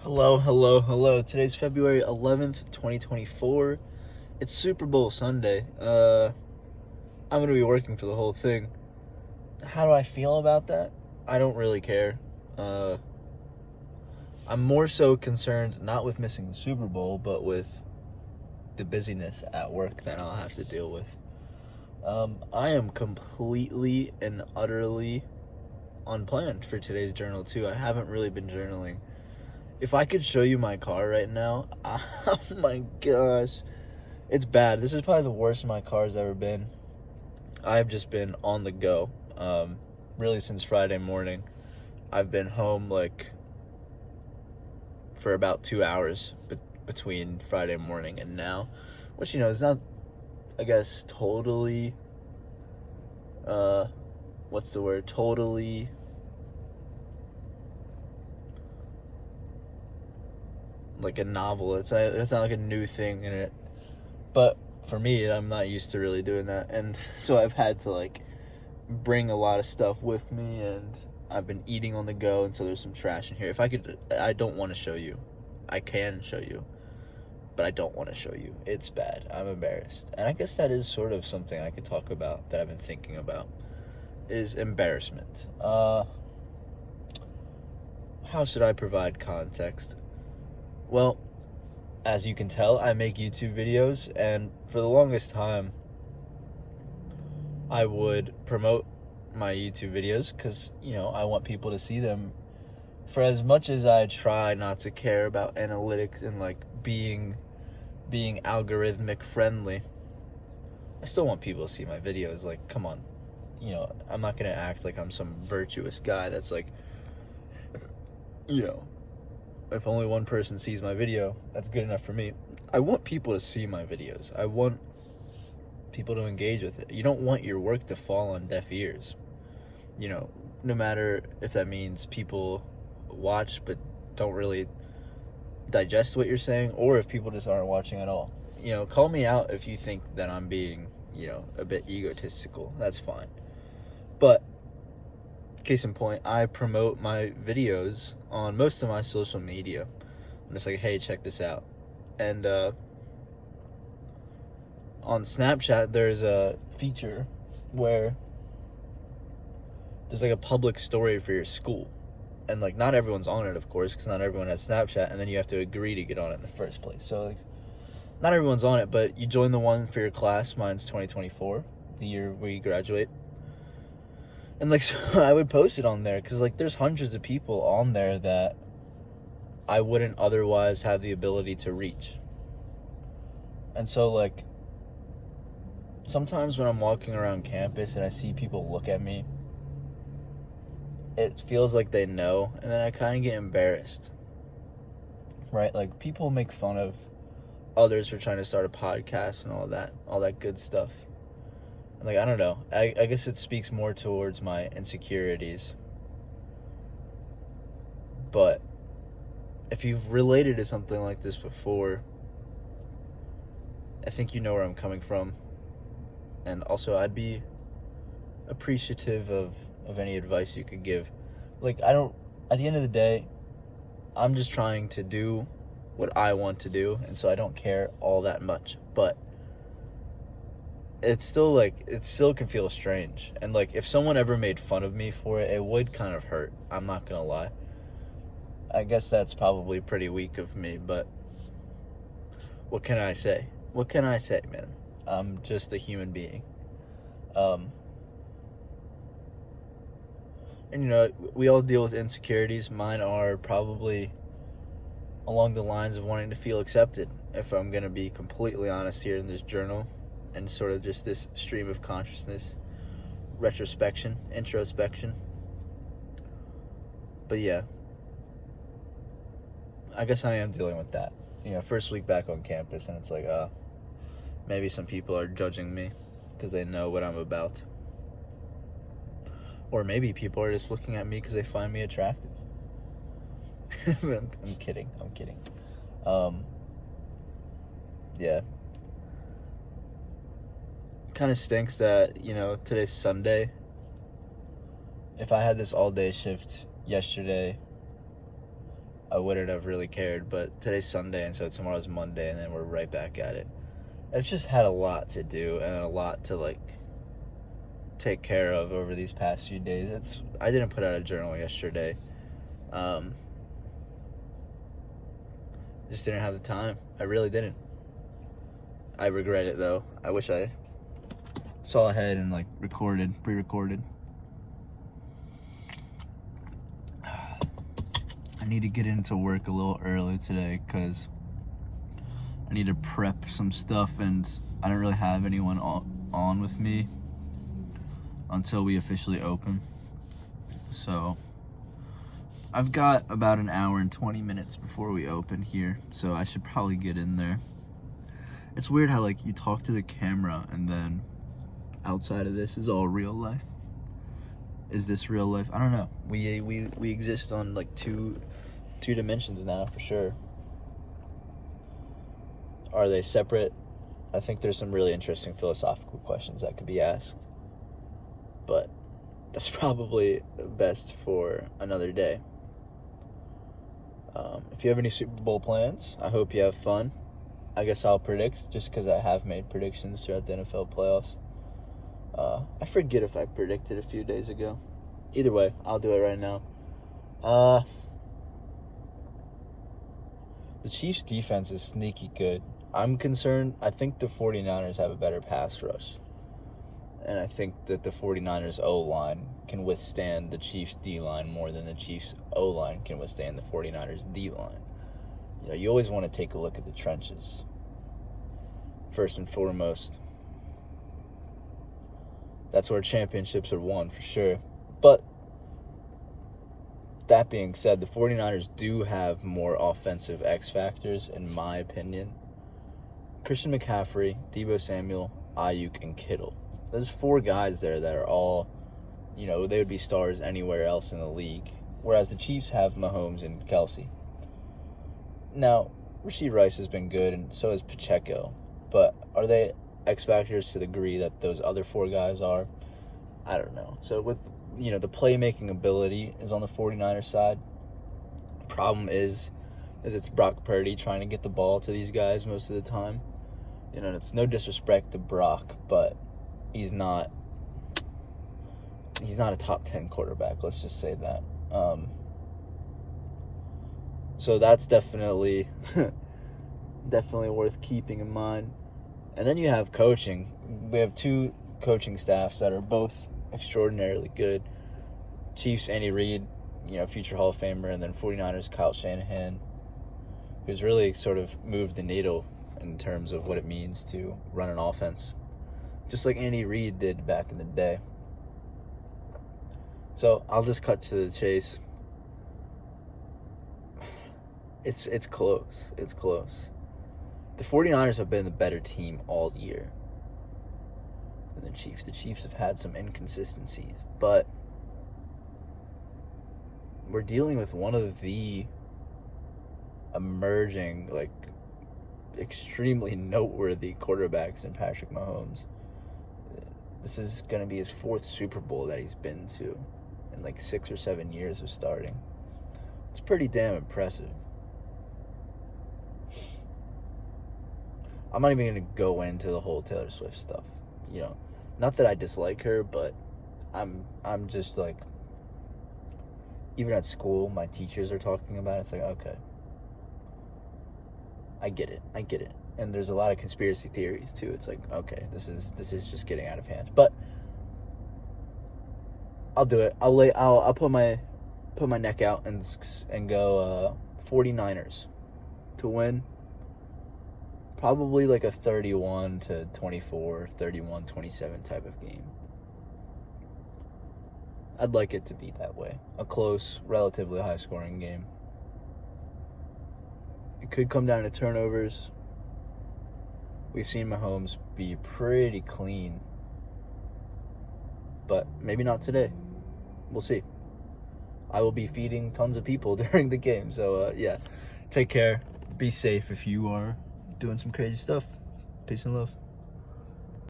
Hello, hello, hello. Today's February 11th, 2024. It's Super Bowl Sunday. I'm going to be working for the whole thing. How do I feel about that? I don't really care. Uh, I'm more so concerned not with missing the Super Bowl, but with the busyness at work that I'll have to deal with. I am completely and utterly unplanned for today's journal, too. I haven't really been journaling. If I could show you my car right now, oh my gosh, it's bad. This is probably the worst my car's ever been. I've just been on the go, really since Friday morning. I've been home for about 2 hours between Friday morning and now, which is not, I guess, totally. What's the word? Totally. Like a novel. It's not like a new thing in it. But for me, I'm not used to really doing that. And so I've had to bring a lot of stuff with me, and I've been eating on the go, and so there's some trash in here. I don't want to show you. I can show you, but I don't want to show you. It's bad. I'm embarrassed. And I guess that is sort of something I could talk about that I've been thinking about is embarrassment. How should I provide context? Well, as you can tell, I make YouTube videos, and for the longest time, I would promote my YouTube videos because, I want people to see them. For as much as I try not to care about analytics and being algorithmic friendly, I still want people to see my videos. Come on, I'm not gonna act like I'm some virtuous guy that's if only one person sees my video, that's good enough for me. I want people to see my videos. I want people to engage with it. You don't want your work to fall on deaf ears. No matter if that means people watch but don't really digest what you're saying, or if people just aren't watching at all. Call me out if you think that I'm being, a bit egotistical. That's fine. But case in point, I promote my videos on most of my social media. I'm just like, hey, check this out. And on Snapchat, there's a feature where there's a public story for your school. And not everyone's on it, of course, because not everyone has Snapchat, and then you have to agree to get on it in the first place. So not everyone's on it, but you join the one for your class. Mine's 2024, the year where you graduate. And so I would post it on there because there's hundreds of people on there that I wouldn't otherwise have the ability to reach. And so sometimes when I'm walking around campus and I see people look at me, it feels like they know, and then I kind of get embarrassed. Right? People make fun of others for trying to start a podcast and all that good stuff. I don't know. I guess it speaks more towards my insecurities. But if you've related to something like this before, I think you know where I'm coming from. And also, I'd be appreciative of any advice you could give. At the end of the day, I'm just trying to do what I want to do, and so I don't care all that much. But it's still it still can feel strange, and if someone ever made fun of me for it, it would kind of hurt. I'm not gonna lie. I guess that's probably pretty weak of me, but what can I say? What can I say, man? I'm just a human being. And we all deal with insecurities. Mine are probably along the lines of wanting to feel accepted, if I'm gonna be completely honest here in this journal. And sort of just this stream of consciousness, introspection. But yeah, I guess I am dealing with that. First week back on campus, and it's maybe some people are judging me because they know what I'm about. Or maybe people are just looking at me because they find me attractive. I'm kidding. Yeah. Kind of stinks that today's Sunday. If I had this all day shift yesterday I wouldn't have really cared. But today's Sunday, and so tomorrow's Monday, and then we're right back at it. I've just had a lot to do and a lot to take care of over these past few days. I didn't put out a journal yesterday. Just didn't have the time. I really didn't. I regret it though. I wish I saw ahead and pre-recorded. I need to get into work a little early today because I need to prep some stuff, and I don't really have anyone on with me until we officially open. So I've got about an hour and 20 minutes before we open here, so I should probably get in there. It's weird how you talk to the camera and then outside of this is all real life. Is this real life? I don't know. We exist on two dimensions now for sure. Are they separate? I think there's some really interesting philosophical questions that could be asked, but that's probably best for another day. If you have any Super Bowl plans, I hope you have fun. I guess I'll predict, just because I have made predictions throughout the NFL playoffs. I forget if I predicted a few days ago. Either way, I'll do it right now. The Chiefs' defense is sneaky good. I'm concerned. I think the 49ers have a better pass rush. And I think that the 49ers O-line can withstand the Chiefs D-line more than the Chiefs O-line can withstand the 49ers D-line. You always want to take a look at the trenches, first and foremost. That's where championships are won, for sure. But that being said, the 49ers do have more offensive X factors, in my opinion. Christian McCaffrey, Deebo Samuel, Ayuk, and Kittle. There's 4 guys there that are all, they would be stars anywhere else in the league. Whereas the Chiefs have Mahomes and Kelsey. Now, Rashee Rice has been good, and so has Pacheco. But are they X factors to the degree that those other 4 guys are? I don't know. So with, the playmaking ability is on the 49ers side. Problem is it's Brock Purdy trying to get the ball to these guys most of the time. And it's no disrespect to Brock, but he's not a top 10 quarterback, let's just say that. So that's definitely worth keeping in mind. And then you have coaching. We have 2 coaching staffs that are both extraordinarily good. Chiefs, Andy Reid, future Hall of Famer, and then 49ers, Kyle Shanahan, who's really sort of moved the needle in terms of what it means to run an offense, just like Andy Reid did back in the day. So I'll just cut to the chase. It's close. It's close. The 49ers have been the better team all year than the Chiefs. The Chiefs have had some inconsistencies, but we're dealing with one of the emerging, extremely noteworthy quarterbacks in Patrick Mahomes. This is going to be his 4th Super Bowl that he's been to in 6 or 7 years of starting. It's pretty damn impressive. I'm not even going to go into the whole Taylor Swift stuff. Not that I dislike her, but I'm just even at school, my teachers are talking about it. It's okay. I get it. And there's a lot of conspiracy theories too. It's okay, this is just getting out of hand. But I'll do it. I'll put my neck out and go 49ers to win. Probably a 31-24, 31-27 type of game. I'd like it to be that way. A close, relatively high-scoring game. It could come down to turnovers. We've seen Mahomes be pretty clean. But maybe not today. We'll see. I will be feeding tons of people during the game. So, take care. Be safe if you are doing some crazy stuff. Peace and love.